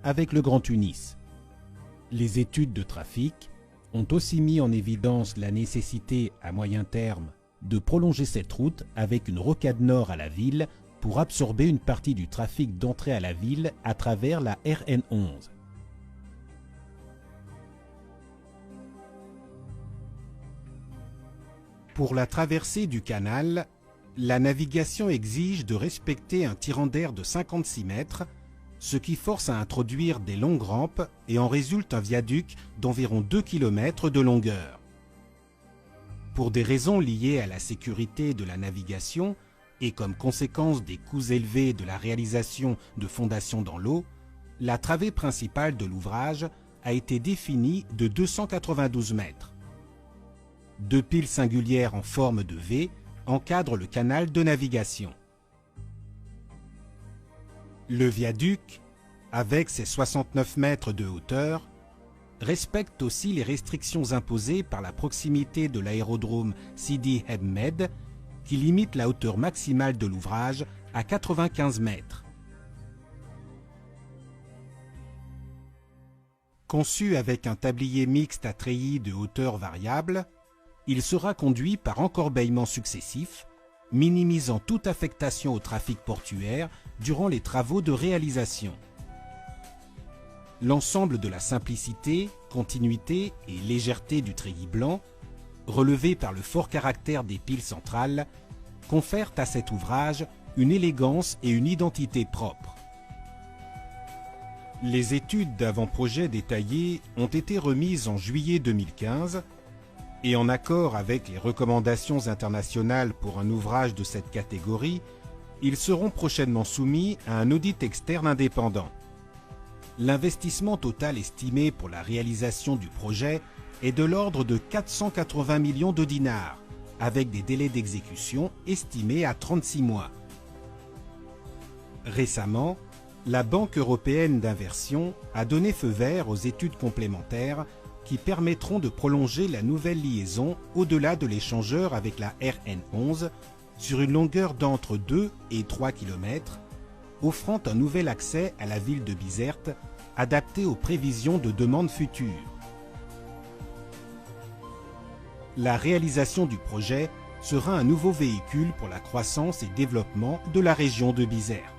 avec le Grand Tunis. Les études de trafic ont aussi mis en évidence la nécessité à moyen terme de prolonger cette route avec une rocade nord à la ville pour absorber une partie du trafic d'entrée à la ville à travers la RN11. Pour la traversée du canal, la navigation exige de respecter un tirant d'air de 56 mètres, ce qui force à introduire des longues rampes et en résulte un viaduc d'environ 2 km de longueur. Pour des raisons liées à la sécurité de la navigation et comme conséquence des coûts élevés de la réalisation de fondations dans l'eau, la travée principale de l'ouvrage a été définie de 292 mètres. Deux piles singulières en forme de V encadrent le canal de navigation. Le viaduc, avec ses 69 mètres de hauteur, respecte aussi les restrictions imposées par la proximité de l'aérodrome Sidi Ahmed, qui limite la hauteur maximale de l'ouvrage à 95 mètres. Conçu avec un tablier mixte à treillis de hauteur variable, il sera conduit par encorbeillements successifs, minimisant toute affectation au trafic portuaire durant les travaux de réalisation. L'ensemble de la simplicité, continuité et légèreté du treillis blanc, relevé par le fort caractère des piles centrales, confèrent à cet ouvrage une élégance et une identité propres. Les études d'avant-projet détaillées ont été remises en juillet 2015 et en accord avec les recommandations internationales pour un ouvrage de cette catégorie, ils seront prochainement soumis à un audit externe indépendant. L'investissement total estimé pour la réalisation du projet est de l'ordre de 480 millions de dinars, avec des délais d'exécution estimés à 36 mois. Récemment, la Banque européenne d'inversion a donné feu vert aux études complémentaires qui permettront de prolonger la nouvelle liaison au-delà de l'échangeur avec la RN11 sur une longueur d'entre 2 et 3 km, offrant un nouvel accès à la ville de Bizerte adapté aux prévisions de demandes futures. La réalisation du projet sera un nouveau véhicule pour la croissance et développement de la région de Bizerte.